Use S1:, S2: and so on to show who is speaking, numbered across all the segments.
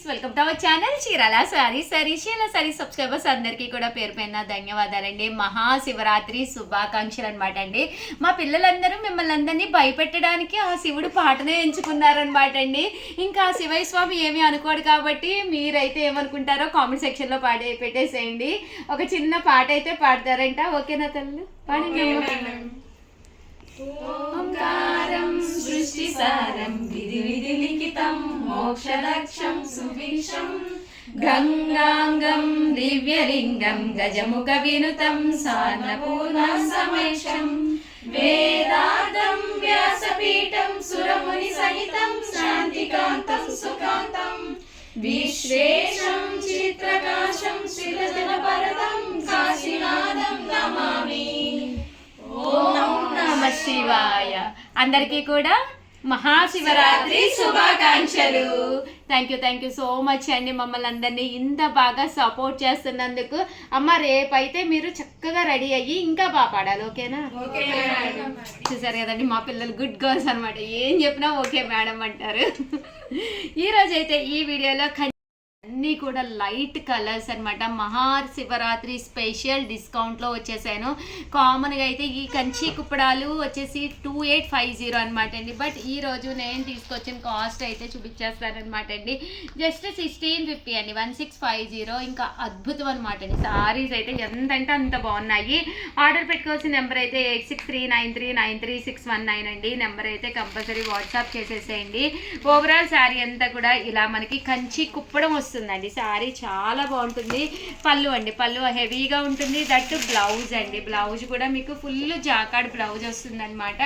S1: Welcome to our channel Chirala saree subscribers అందరికీ కూడా పేరు పైన ధన్యవాదాలండి. మహాశివరాత్రి శుభాకాంక్షలు అనమాట అండి. మా పిల్లలందరూ మిమ్మల్ని అందరినీ భయపెట్టడానికి ఆ శివుడు పాటనే ఎంచుకున్నారనమాట అండి. ఇంకా శివయ్య స్వామి ఏమీ అనుకోడు కాబట్టి మీరైతే ఏమనుకుంటారో కామెంట్ సెక్షన్లో పెట్టేసేయండి. ఒక చిన్న పాట అయితే పాడతారంట. ఓకేనా తల్లు? పాడండి.
S2: ఓంకారం సృష్టిసారం విధి విధి లిఖితం మోక్షలక్ష్యం సుభిక్షం గంగాంగం దివ్యలింగం గజముఖ వినుతం సార్ణపూర్ణ సమేక్షం వేదాంతం వ్యాసపీఠం సురముని సహితం శాంతికాంతం సుకాంతం విశ్వేశం చిత్రకాశం శ్రీరజనపరతం కాశీనాథం నమామి.
S1: ఓం నమః శివాయ. అందరికీ కూడా మహాశివరాత్రి శుభాకాంక్షలు. థ్యాంక్ యూ సో మచ్ అండి. మమ్మల్ని అందరినీ ఇంత బాగా సపోర్ట్ చేస్తున్నందుకు. అమ్మ రేపైతే మీరు చక్కగా రెడీ అయ్యి ఇంకా బాగా పాడాలి. ఓకేనా? చూసారు కదండి, మా పిల్లలు గుడ్ గర్ల్స్ అనమాట. ఏం చెప్పినా ఓకే మేడం అంటారు. ఈరోజైతే ఈ వీడియోలో అన్నీ కూడా లైట్ కలర్స్ అనమాట. మహాశివరాత్రి స్పెషల్ డిస్కౌంట్లో వచ్చేసాను. కామన్గా అయితే ఈ కంచి కుప్పడాలు వచ్చేసి 2850 అనమాట అండి. బట్ ఈరోజు నేను తీసుకొచ్చిన కాస్ట్ అయితే చూపించేస్తానమాట అండి. జస్ట్ 1650 అండి, 1650. ఇంకా అద్భుతం అనమాట అండి. సారీస్ అయితే ఎంతంటే అంత బాగున్నాయి. ఆర్డర్ పెట్టుకోవాల్సిన నెంబర్ అయితే 8639393619 అండి. నెంబర్ అయితే కంపల్సరీ వాట్సాప్ చేసేసేయండి. ఓవరాల్ శారీ అంతా కూడా ఇలా మనకి కంచి కుప్పడం వస్తుందండి. శారీ చాలా బాగుంటుంది. పళ్ళు అండి, పళ్ళు హెవీగా ఉంటుంది. దట్టు బ్లౌజ్ అండి, బ్లౌజ్ కూడా మీకు ఫుల్ జాకార్డ్ బ్లౌజ్ వస్తుంది అనమాట.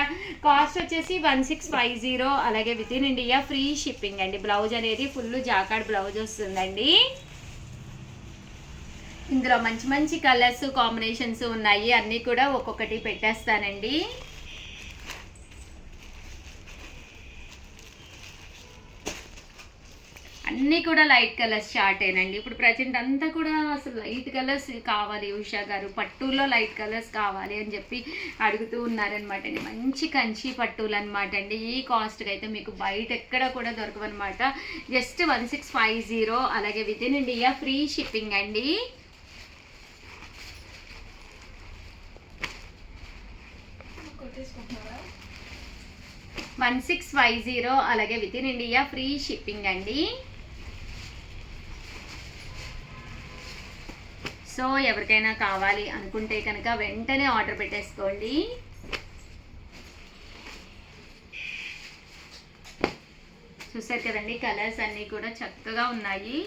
S1: కాస్ట్ వచ్చేసి 1650. అలాగే with in India free shipping అండి. బ్లౌజ్ అనేది ఫుల్ జాకార్డ్ బ్లౌజ్ వస్తుందండి. ఇందులో మంచి మంచి కలర్స్ కాంబినేషన్స్ ఉన్నాయి. అన్నీ కూడా ఒక్కొక్కటి పెట్టేస్తానండి. అన్నీ కూడా లైట్ కలర్స్ చార్టేనండి. ఇప్పుడు ప్రజెంట్ అంతా కూడా అసలు లైట్ కలర్స్ కావాలి. ఉషా గారు పట్టులో లైట్ కలర్స్ కావాలి అని చెప్పి అడుగుతూ ఉన్నారనమాట అండి. మంచి కంచి పట్టులు అనమాట అండి. ఈ కాస్ట్కి అయితే మీకు బయట ఎక్కడ కూడా దొరకవన్నమాట. జస్ట్ 1650. అలాగే with in India free shipping అండి. $1650. అలాగే with in India free shipping అండి. సో ఎవరికైనా కావాలి అనుకుంటే కనుక వెంటనే ఆర్డర్ పెట్టేసుకోండి. చూసారు కదండి, కలర్స్ అన్నీ కూడా చక్కగా ఉన్నాయి.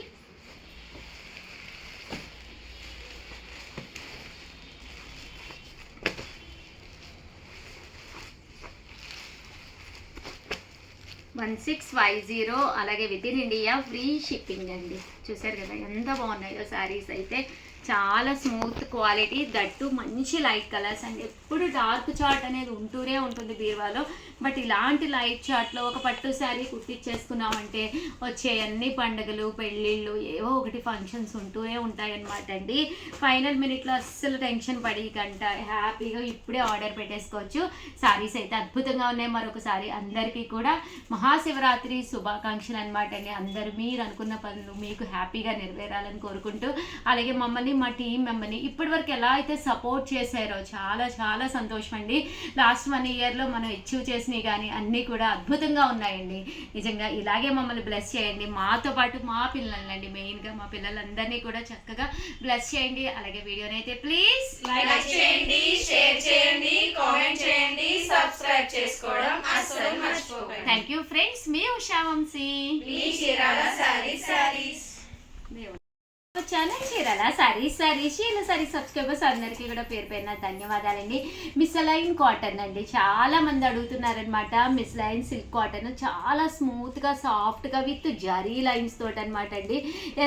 S1: $1650. అలాగే with in India free shipping అండి. చూసారు కదా ఎంత బాగున్నాయో శారీస్ అయితే. చాలా స్మూత్ క్వాలిటీ, దట్టు మంచి లైట్ కలర్స్ అండి. ఎప్పుడు డార్క్ చార్ట్ అనేది ఉంటూనే ఉంటుంది బీరువాలో. బట్ ఇలాంటి లైట్ చార్ట్లో ఒక పట్టు శారీ కుట్టించేసుకున్నామంటే వచ్చే అన్ని పండుగలు పెళ్ళిళ్ళు ఏవో ఒకటి ఫంక్షన్స్ ఉంటూనే ఉంటాయన్నమాట అండి. ఫైనల్ మినిట్లో అస్సలు టెన్షన్ పడి కంట హ్యాపీగా ఇప్పుడే ఆర్డర్ పెట్టేసుకోవచ్చు. శారీస్ అయితే అద్భుతంగా ఉన్నాయి. మరొకసారి అందరికీ కూడా మహాశివరాత్రి శుభాకాంక్షలు అనమాట అండి. అందరూ మీరు అనుకున్న పనులు మీకు హ్యాపీగా నెరవేరాలని కోరుకుంటూ, అలాగే మమ్మల్ని మా టీం మెంబర్ని ఇప్పటివరకు ఎలా అయితే సపోర్ట్ చేశారో చాలా చాలా సంతోషం అండి. లాస్ట్ 1 ఇయర్లో మనం అచీవ్ చేసినవి కానీ అన్నీ కూడా అద్భుతంగా ఉన్నాయండి. నిజంగా ఇలాగే మమ్మల్ని బ్లెస్ చేయండి. మాతో పాటు మా పిల్లలండి, మెయిన్గా మా పిల్లలందరినీ కూడా చక్కగా బ్లెస్ చేయండి. అలాగే వీడియోని అయితే ప్లీజ్
S2: లైక్ చేయండి, షేర్ చేయండి, కామెంట్ చేయండి, సబ్స్క్రైబ్ చేసుకోవడం అస్సలు మర్చిపోకండి.
S1: Thank you friends. మీ ఉషా వంశీ,
S2: మీ చీరాల సారీస్.
S1: ఛానల్ చీరాల సారీ సబ్స్క్రైబర్స్ అందరికీ కూడా పేరు పైన ధన్యవాదాలండి. మిస్లైన్ కాటన్ అండి, చాలా మంది అడుగుతున్నారనమాట. మిస్లైన్ సిల్క్ కాటన్ చాలా స్మూత్గా సాఫ్ట్గా విత్ జరీ లైన్స్ తోటి అనమాట అండి.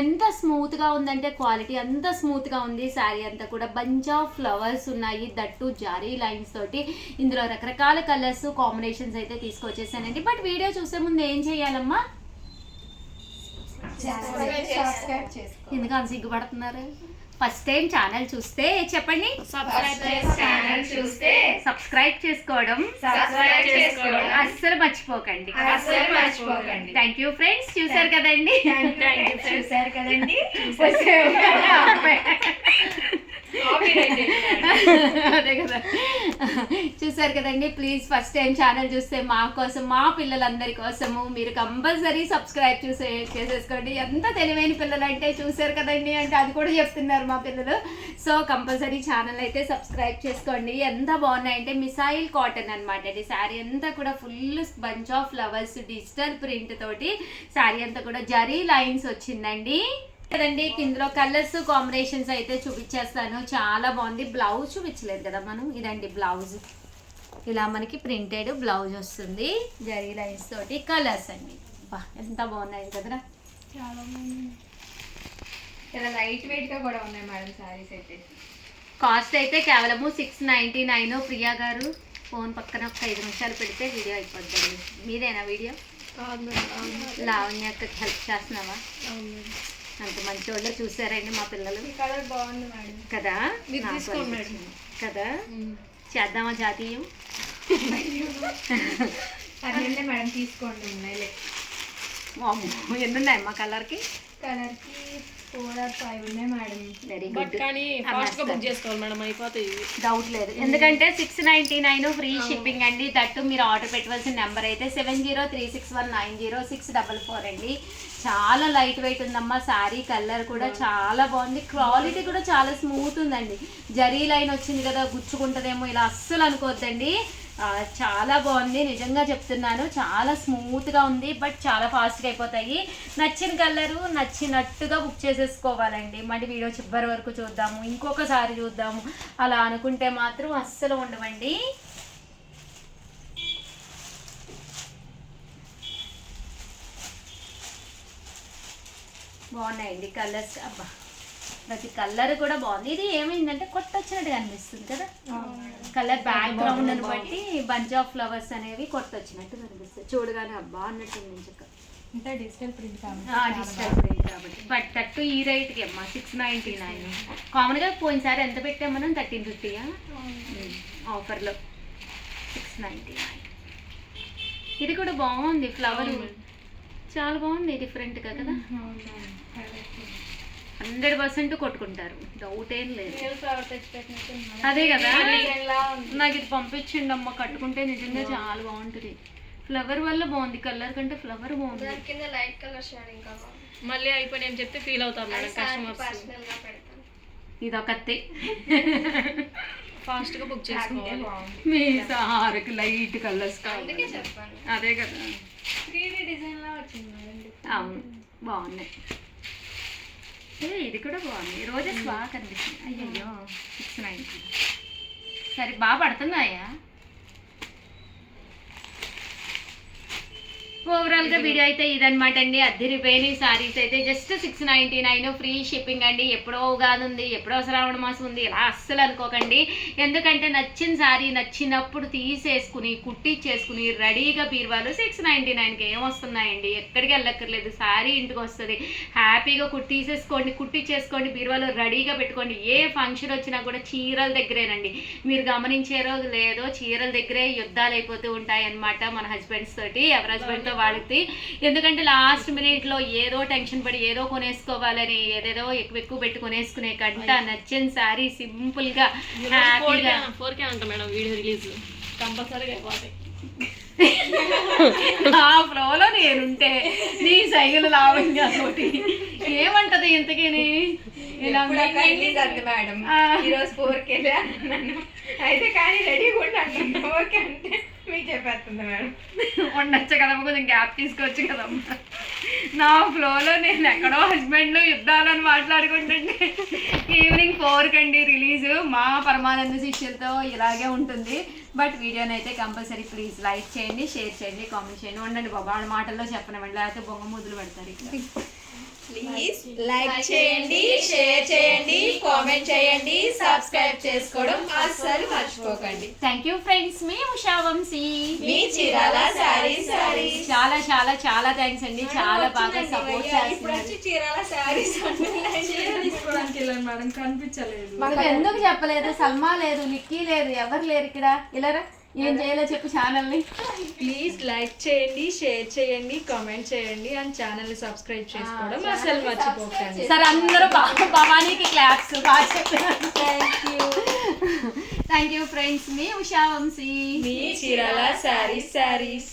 S1: ఎంత స్మూత్గా ఉందంటే క్వాలిటీ అంత స్మూత్గా ఉంది. శారీ అంతా కూడా బంచ్ ఆఫ్ ఫ్లవర్స్ ఉన్నాయి, దట్టు జరీ లైన్స్ తోటి. ఇందులో రకరకాల కలర్స్ కాంబినేషన్స్ అయితే తీసుకొచ్చేసానండి. బట్ వీడియో చూసే ముందు ఏం చేయాలమ్మా? ఎందుకు అంత సిగ్గుపడుతున్నారు? ఫస్ట్ టైం ఛానల్ చూస్తే చెప్పండి,
S2: ఛానల్ చూస్తే
S1: సబ్స్క్రైబ్ చేసుకోవడం అస్సలు మర్చిపోకండి. Thank you friends. చూసారు కదండి, అదే కదా, చూసారు కదండి. ప్లీజ్ ఫస్ట్ టైం ఛానల్ చూస్తే మా కోసం, మా పిల్లలందరి కోసము మీరు కంపల్సరీ సబ్స్క్రైబ్ చేసేసుకోండి. ఎంత తెలివైన పిల్లలు అంటే చూసారు కదండి, అంటే అది కూడా చెప్తున్నారు మా పిల్లలు. సో కంపల్సరీ ఛానల్ అయితే సబ్స్క్రైబ్ చేసుకోండి. ఎంత బాగున్నాయంటే మిసైల్ కాటన్ అనమాట ఇది. శారీ అంతా కూడా full bunch of flowers digital print తోటి శారీ అంతా కూడా జరీ లైన్స్ వచ్చిందండి కదండి. ఇందులో కలర్స్ కాంబినేషన్స్ అయితే చూపించేస్తాను. చాలా బాగుంది. బ్లౌజ్ చూపించలేదు కదా మనం. ఇదండి బ్లౌజ్, ఇలా మనకి ప్రింటెడ్ బ్లౌజ్ వస్తుంది జరీ లైన్స్ తోటి. కలర్స్ అండి బా ఎంత బాగున్నాయి కదరా,
S2: చాలా బాగుంది. చాలా లైట్ వెయిట్ గా కూడా ఉన్నాయి మేడం సారీస్ అయితే.
S1: కాస్ట్ అయితే కేవలము 699. ప్రియా గారు ఫోన్ పక్కన ఒక 5 నిమిషాలు పెడితే వీడియో అయిపోద్దండి. మీదేనా వీడియో? లావణ్యకి హెల్ప్ చేస్తున్నావా? అంత మంచి వాళ్ళు చూసారండి మా పిల్లలు.
S2: కలర్ బాగుంది మేడం
S1: కదా, కదా చేద్దామా జాతీయం?
S2: అదే మేడం తీసుకోండి. ఉన్నాయి
S1: ఎన్ని ఉన్నాయి మా కలర్కి?
S2: కలర్కి 4 or 5 ఉన్నాయి మేడం.
S1: Very good.
S3: కానీ ఫాస్ట్ గా బుక్ చేసుకోవాలి మేడం, అయిపోతాయి.
S1: డౌట్ లేదు, ఎందుకంటే 699 ఫ్రీ షిప్పింగ్ అండి. దట్టు మీరు ఆర్డర్ పెట్టవలసిన నెంబర్ అయితే 7036190644 అండి. చాలా లైట్ వెయిట్ ఉందమ్మా శారీ. కలర్ కూడా చాలా బాగుంది. క్వాలిటీ కూడా చాలా స్మూత్ ఉందండి. జరీ లైన్ వచ్చింది కదా, గుచ్చుకుంటుందేమో ఇలా అస్సలు అనుకోవద్దండి. చాలా బాగుంది, నిజంగా చెప్తున్నాను. చాలా స్మూత్గా ఉంది, బట్ చాలా ఫాస్ట్గా అయిపోతాయి. నచ్చిన కలరు నచ్చినట్టుగా బుక్ చేసేసుకోవాలండి. మళ్ళీ వీడియో చివరి వరకు చూద్దాము, ఇంకొకసారి చూద్దాము అలా అనుకుంటే మాత్రం అస్సలు ఉండవండి. బాగున్నాయండి కలర్స్. అబ్బా ప్రతి కలర్ కూడా బాగుంది. ఇది ఏమైందంటే కొత్త వచ్చినట్టుగా అనిపిస్తుంది కదా, కలర్ బ్యాక్గ్రౌండ్ అని బట్టి బంచ్ ఆఫ్ ఫ్లవర్స్ అనేవి కొత్త వచ్చినట్టు కనిపిస్తుంది. చూడగానే అబ్బా అన్నట్టు
S2: ఇంకా డిజిటల్ ప్రింట్
S1: డిజిటల్ ప్రింట్ కాబట్టి. బట్ తట్టు ఈ రేట్కి అమ్మా 699. కామన్గా పోయినసారి ఎంత పెట్టాం మనం? 1350 ఆఫర్లో 699. ఇది కూడా బాగుంది, ఫ్లవర్ చాలా బాగుంది, డిఫరెంట్గా కదా. 100% కొట్టుకుంటారు, డౌట్ ఏం లేదు. అదే కదా, నాకు ఇది పంపించండి అమ్మ, కట్టుకుంటే నిజంగా చాలా బాగుంటుంది. ఫ్లవర్ వల్ల బాగుంది, కలర్ కంటే ఫ్లవర్ బాగుంది.
S2: లైట్ కలర్ షేడింగ్
S3: మళ్ళీ అయిపోయి ఏం చెప్తే ఫీల్ అవుతారు మేడం కస్టమర్స్.
S1: ఇదొకటి
S3: ఫాస్ట్ గా బుక్ చేసుకోవాలి.
S1: మీ సార్కి లైట్ కలర్స్ కావాలి, అదే కదా.
S2: 3D డిజైన్ లా వచ్చింది మేడం.
S1: అవును బాగున్నాయి. ఇది కూడా బాగుంది, రోజెస్ బాగా కనిపిస్తుంది. అయ్యయ్యో 690. సరే బాగా పడుతున్నాయా? ఓవరాల్గా వీడియో అయితే ఇదనమాట అండి. అద్దరిపోయిన సారీస్ అయితే జస్ట్ 699 ఫ్రీ షిప్పింగ్ అండి. ఎప్పుడో ఉగాది ఉంది, ఎప్పుడో శ్రావణ మాసం ఉంది, ఇలా అస్సలు అనుకోకండి. ఎందుకంటే నచ్చిన సారీ నచ్చినప్పుడు తీసేసుకుని కుట్టించేసుకుని రెడీగా బీరువాలు 699కి ఏమొస్తున్నాయండి? ఎక్కడికి వెళ్ళక్కర్లేదు, సారీ ఇంటికి వస్తుంది. హ్యాపీగా కుట్టించేసుకోండి, బీరువాలో రెడీగా పెట్టుకోండి. ఏ ఫంక్షన్ వచ్చినా కూడా చీరల దగ్గరేనండి. మీరు గమనించారో లేదో, చీరల దగ్గరే యుద్ధాలు అయిపోతూ ఉంటాయి అన్నమాట మన హస్బెండ్స్ తోటి. ఎవరి హస్బెండ్తో వాళ్ళకి. ఎందుకంటే లాస్ట్ మినిట్లో ఏదో టెన్షన్ పడి ఏదో కొనేసుకోవాలని ఏదేదో ఎక్కువ పెట్టి కొనేసుకునే కంట నచ్చిన సారీ సింపుల్గా హ్యాపీగా
S3: 4K అంట మేడం వీడియో రిలీజ్ కంపల్సరీగా అయిపోతాయి.
S1: ఆ ఫ్లోలో నేనుంటే నీ సైకిల్ లావణ్య తోటి ఏమంటది ఇంతకీని
S2: మేడం. ఈరోజు 4K అయితే కానీ రెడీ కూడా ఓకే అంటే మీకు చెప్పేస్తుంది మేడం.
S1: ఉండొచ్చు కదమ్మా, కొంచెం గ్యాప్ తీసుకోవచ్చు కదమ్మా. నా ఫ్లోలో నేను ఎక్కడో హస్బెండ్ యుద్ధాలని మాట్లాడుకుంటుంటే ఈవినింగ్ 4కి అండి రిలీజ్. మా పరమానంద శిష్యులతో ఇలాగే ఉంటుంది. బట్ వీడియోని అయితే కంపల్సరీ ప్లీజ్ లైక్ చేయండి, షేర్ చేయండి, కామెంట్ చేయండి. ఉండండి బాబా, వాళ్ళ మాటల్లో చెప్పనివ్వండి, లేకపోతే బొంగ ముద్దులు పెడతారు ఇక్కడ.
S2: ప్లీజ్ లైక్ చేయండి, షేర్ చేయండి, కామెంట్ చేయండి, సబ్స్క్రైబ్ చేసుకోవడం అస్సలు మర్చిపోకండి.
S1: థ్యాంక్ యూ ఫ్రెండ్స్, మీ ఉషా వంశీ,
S2: మీ చీరాల శారీస్.
S1: చాలా చాలా చాలా థ్యాంక్స్ అండి, చాలా బాగా సపోర్ట్
S2: ఇప్పుడు
S1: చేస్తున్నారు.
S2: వచ్చి చీరాల శారీస్
S4: తీసుకోవడానికి వెళ్ళాను మేడం, కనిపించలేదు.
S1: మాకు ఎందుకు చెప్పలేదు? సల్మా లేదు, నిక్కీ లేదు, ఎవరు లేరు ఇక్కడ. ఇలారా ఏం చేయాలో చెప్పు ఛానల్ ని.
S4: ప్లీజ్ లైక్ చేయండి, షేర్ చేయండి, కామెంట్ చేయండి అండ్ ఛానల్ ని సబ్స్క్రైబ్ చేసుకోవడం అసలు మర్చిపోకండి.
S1: సరే అందరూ భవానీకి క్లాప్స్ బాగా చెప్పారు. థ్యాంక్ యూ ఫ్రెండ్స్, మీ ఉషా వంశీ,
S4: మీ చీరాల శారీస్.